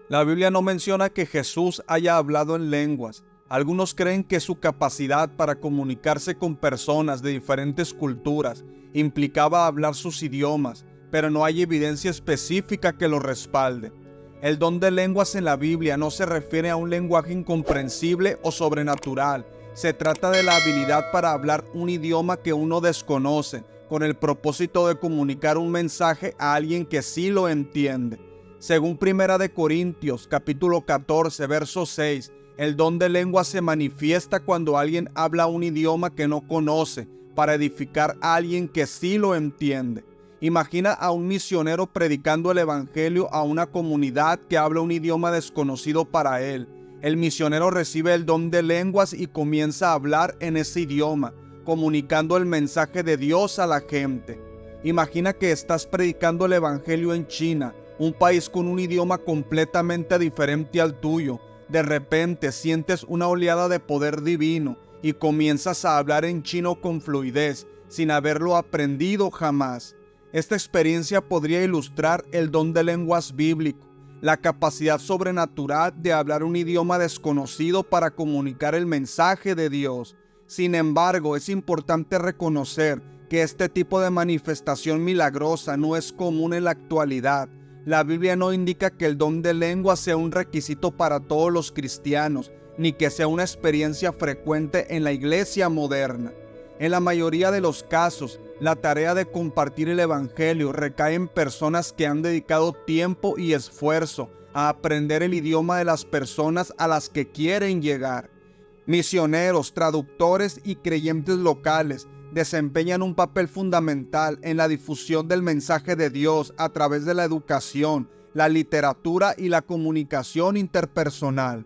La Biblia no menciona que Jesús haya hablado en lenguas. Algunos creen que su capacidad para comunicarse con personas de diferentes culturas implicaba hablar sus idiomas, pero no hay evidencia específica que lo respalde. El don de lenguas en la Biblia no se refiere a un lenguaje incomprensible o sobrenatural. Se trata de la habilidad para hablar un idioma que uno desconoce, con el propósito de comunicar un mensaje a alguien que sí lo entiende. Según 1 Corintios, capítulo 14, verso 6, el don de lengua se manifiesta cuando alguien habla un idioma que no conoce, para edificar a alguien que sí lo entiende. Imagina a un misionero predicando el evangelio a una comunidad que habla un idioma desconocido para él. El misionero recibe el don de lenguas y comienza a hablar en ese idioma, comunicando el mensaje de Dios a la gente. Imagina que estás predicando el evangelio en China, un país con un idioma completamente diferente al tuyo. De repente sientes una oleada de poder divino y comienzas a hablar en chino con fluidez, sin haberlo aprendido jamás. Esta experiencia podría ilustrar el don de lenguas bíblico, la capacidad sobrenatural de hablar un idioma desconocido para comunicar el mensaje de Dios. Sin embargo, es importante reconocer que este tipo de manifestación milagrosa no es común en la actualidad. La Biblia no indica que el don de lengua sea un requisito para todos los cristianos, ni que sea una experiencia frecuente en la iglesia moderna. En la mayoría de los casos, la tarea de compartir el evangelio recae en personas que han dedicado tiempo y esfuerzo a aprender el idioma de las personas a las que quieren llegar. Misioneros, traductores y creyentes locales desempeñan un papel fundamental en la difusión del mensaje de Dios a través de la educación, la literatura y la comunicación interpersonal.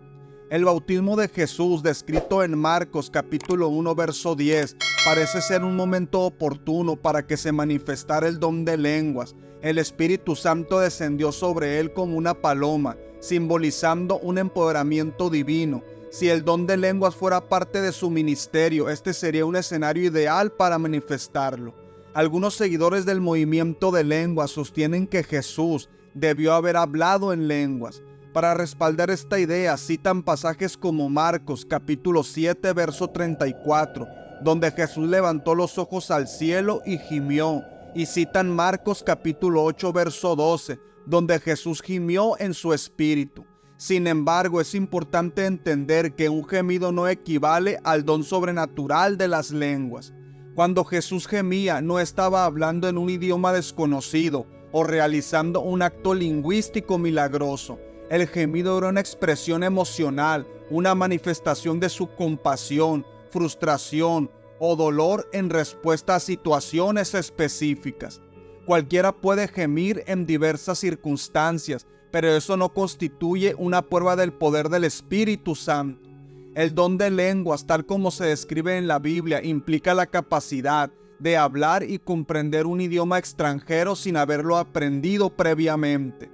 El bautismo de Jesús, descrito en Marcos capítulo 1 verso 10, parece ser un momento oportuno para que se manifestara el don de lenguas. El Espíritu Santo descendió sobre él como una paloma, simbolizando un empoderamiento divino. Si el don de lenguas fuera parte de su ministerio, este sería un escenario ideal para manifestarlo. Algunos seguidores del movimiento de lenguas sostienen que Jesús debió haber hablado en lenguas. Para respaldar esta idea, citan pasajes como Marcos capítulo 7, verso 34, donde Jesús levantó los ojos al cielo y gimió. Y citan Marcos capítulo 8, verso 12, donde Jesús gimió en su espíritu. Sin embargo, es importante entender que un gemido no equivale al don sobrenatural de las lenguas. Cuando Jesús gemía, no estaba hablando en un idioma desconocido o realizando un acto lingüístico milagroso. El gemido era una expresión emocional, una manifestación de su compasión, frustración o dolor en respuesta a situaciones específicas. Cualquiera puede gemir en diversas circunstancias, pero eso no constituye una prueba del poder del Espíritu Santo. El don de lenguas, tal como se describe en la Biblia, implica la capacidad de hablar y comprender un idioma extranjero sin haberlo aprendido previamente.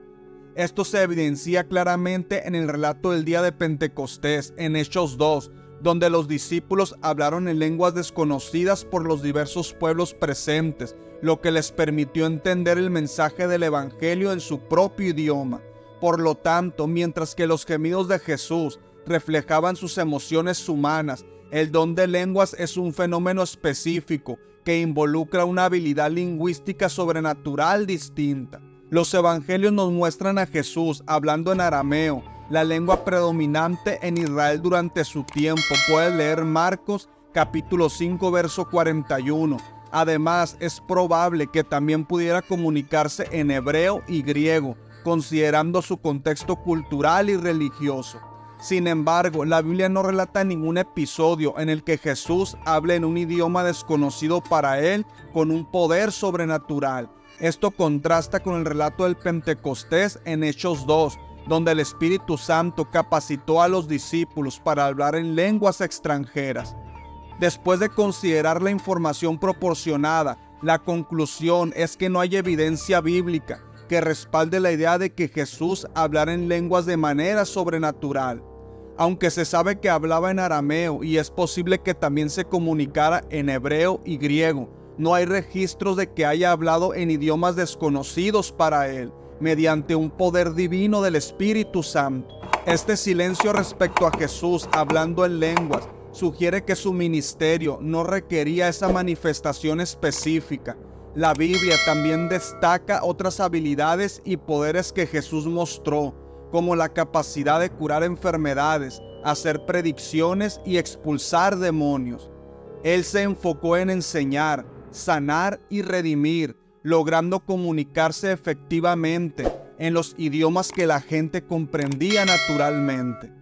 Esto se evidencia claramente en el relato del día de Pentecostés, en Hechos 2, donde los discípulos hablaron en lenguas desconocidas por los diversos pueblos presentes, lo que les permitió entender el mensaje del evangelio en su propio idioma. Por lo tanto, mientras que los gemidos de Jesús reflejaban sus emociones humanas, el don de lenguas es un fenómeno específico que involucra una habilidad lingüística sobrenatural distinta. Los evangelios nos muestran a Jesús hablando en arameo, la lengua predominante en Israel durante su tiempo. Puedes leer Marcos capítulo 5 verso 41. Además, es probable que también pudiera comunicarse en hebreo y griego, considerando su contexto cultural y religioso. Sin embargo, la Biblia no relata ningún episodio en el que Jesús hable en un idioma desconocido para él con un poder sobrenatural. Esto contrasta con el relato del Pentecostés en Hechos 2, donde el Espíritu Santo capacitó a los discípulos para hablar en lenguas extranjeras. Después de considerar la información proporcionada, la conclusión es que no hay evidencia bíblica que respalde la idea de que Jesús hablara en lenguas de manera sobrenatural. Aunque se sabe que hablaba en arameo y es posible que también se comunicara en hebreo y griego, no hay registros de que haya hablado en idiomas desconocidos para él. mediante un poder divino del Espíritu Santo. Este silencio respecto a Jesús hablando en lenguas sugiere que su ministerio no requería esa manifestación específica. La Biblia también destaca otras habilidades y poderes que Jesús mostró, como la capacidad de curar enfermedades, hacer predicciones y expulsar demonios. Él se enfocó en enseñar, sanar y redimir, logrando comunicarse efectivamente en los idiomas que la gente comprendía naturalmente.